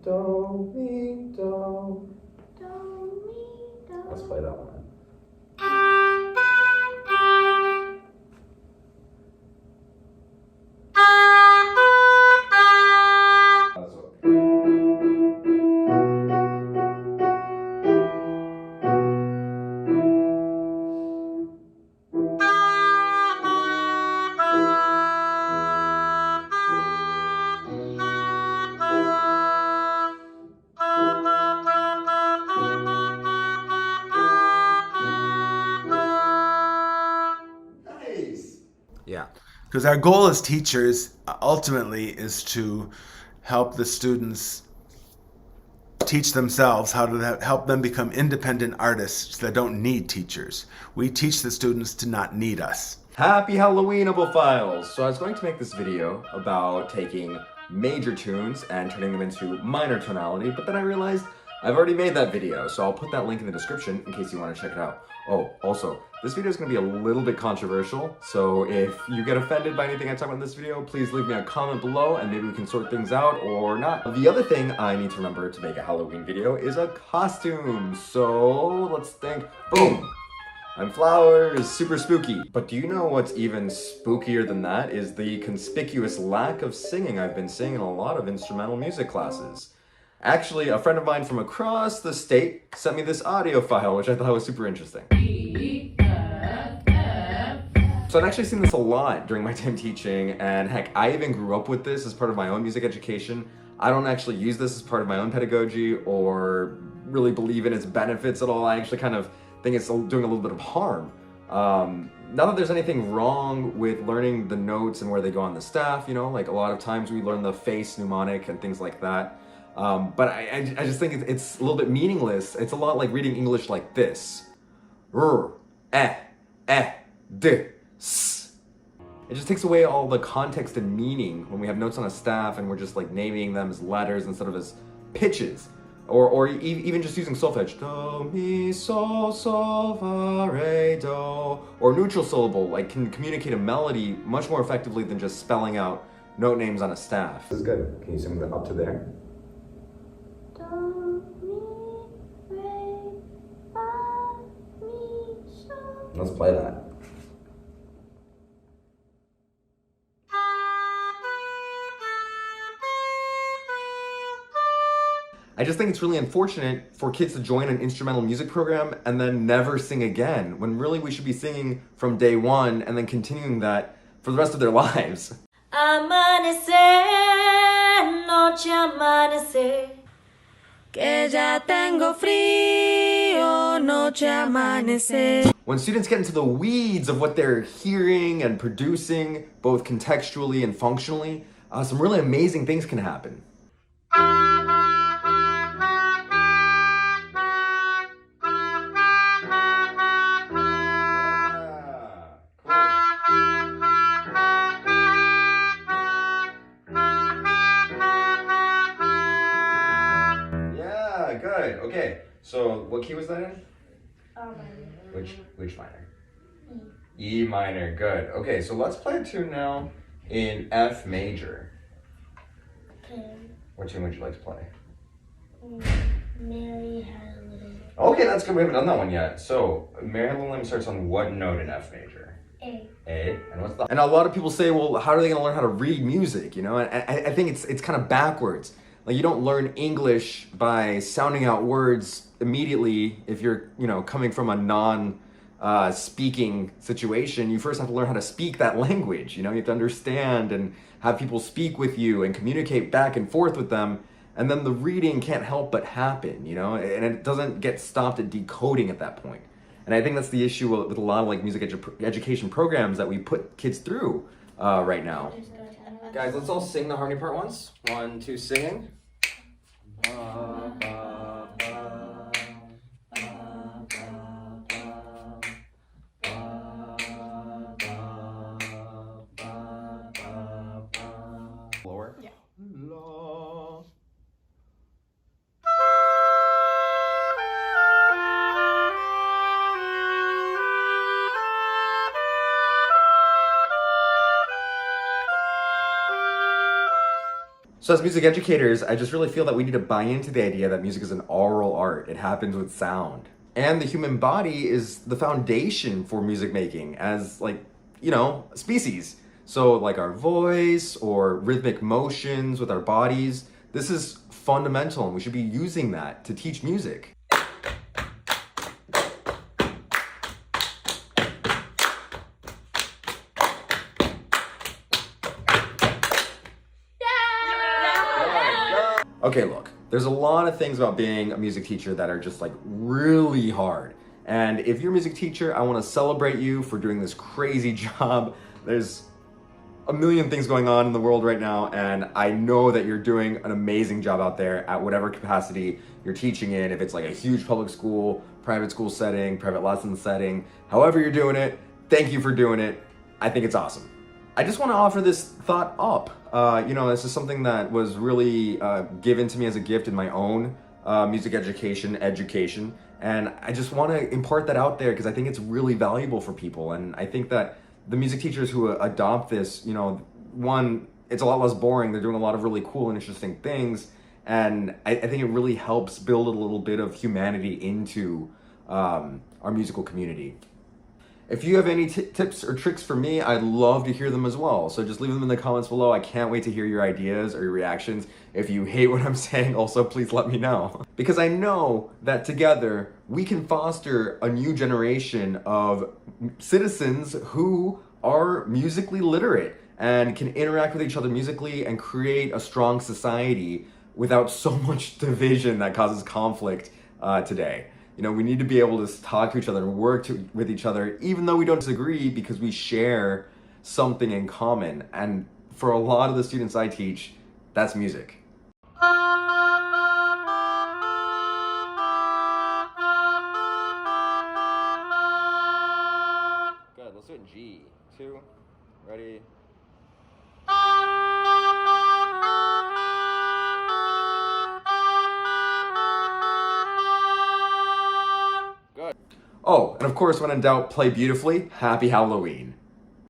do, mi, do. Do, mi, do. Let's play that one. Yeah, because our goal as teachers ultimately is to help the students teach themselves how to help them become independent artists that don't need teachers. We teach the students to not need us. Happy Halloween, Oboe Files! So I was going to make this video about taking major tunes and turning them into minor tonality, but then I realized I've already made that video, so I'll put that link in the description in case you want to check it out. Oh, also, this video is going to be a little bit controversial, so if you get offended by anything I talk about in this video, please leave me a comment below and maybe we can sort things out or not. The other thing I need to remember to make a Halloween video is a costume, so let's think. Boom! I'm flowers, super spooky. But do you know what's even spookier than that is the conspicuous lack of singing I've been seeing in a lot of instrumental music classes. Actually, a friend of mine from across the state sent me this audio file, which I thought was super interesting. So I've actually seen this a lot during my time teaching, and heck, I even grew up with this as part of my own music education. I don't actually use this as part of my own pedagogy or really believe in its benefits at all. I actually kind of think it's doing a little bit of harm. Not that there's anything wrong with learning the notes and where they go on the staff, you know, like a lot of times we learn the face mnemonic and things like that. But I just think it's a little bit meaningless. It's a lot like reading English like this. R, d, s. It just takes away all the context and meaning when we have notes on a staff and we're just like naming them as letters instead of as pitches. Or even just using solfege. Do, mi, sol, sol, fa, re, do. Or neutral syllable, like can communicate a melody much more effectively than just spelling out note names on a staff. This is good. Can you sing that up to there? Do, mi, re, fa, mi, sol. Let's play that. I just think it's really unfortunate for kids to join an instrumental music program and then never sing again, when really we should be singing from day one and then continuing that for the rest of their lives. Amanecer, noche amanecer, que ya tengo frío, noche amanecer. When students get into the weeds of what they're hearing and producing, both contextually and functionally, some really amazing things can happen. Yeah, good. Okay, so what key was that in? Minor. Which minor? E minor, good. Okay, so let's play a tune now in F major. Okay. What tune would you like to play? Mary had a little. Okay, that's good. We haven't done that one yet. So, Mary Had a Little Lamb starts on what note in F major? A. A. And what's the? And a lot of people say, well, how are they going to learn how to read music? You know, and I think it's kind of backwards. Like you don't learn English by sounding out words immediately if you're, you know, coming from a non-speaking situation. You first have to learn how to speak that language. You know, you have to understand and have people speak with you and communicate back and forth with them. And then the reading can't help but happen, you know, and it doesn't get stopped at decoding at that point. And I think that's the issue with a lot of like music education programs that we put kids through right now. Guys, let's all sing the harmony part once. 1, 2, singing. Lower? Yeah. La. So as music educators, I just really feel that we need to buy into the idea that music is an oral art. It happens with sound. And the human body is the foundation for music making as like, a species. So like our voice or rhythmic motions with our bodies, this is fundamental and we should be using that to teach music. Okay, look, there's a lot of things about being a music teacher that are just like really hard. And if you're a music teacher, I want to celebrate you for doing this crazy job. There's a million things going on in the world right now, and I know that you're doing an amazing job out there at whatever capacity you're teaching in. If it's like a huge public school, private school setting, private lesson setting, however you're doing it, thank you for doing it. I think it's awesome. I just want to offer this thought up. This is something that was really given to me as a gift in my own music education, and I just want to impart that out there because I think it's really valuable for people. And I think that the music teachers who adopt this, one, it's a lot less boring. They're doing a lot of really cool and interesting things, and I think it really helps build a little bit of humanity into our musical community. If you have any tips or tricks for me, I'd love to hear them as well. So just leave them in the comments below. I can't wait to hear your ideas or your reactions. If you hate what I'm saying, also please let me know. Because I know that together we can foster a new generation of citizens who are musically literate and can interact with each other musically and create a strong society without so much division that causes conflict today. We need to be able to talk to each other and work with each other, even though we don't disagree, because we share something in common. And for a lot of the students I teach, that's music. Good, let's do it in G. 2, ready? Oh, and of course, when in doubt, play beautifully. Happy Halloween.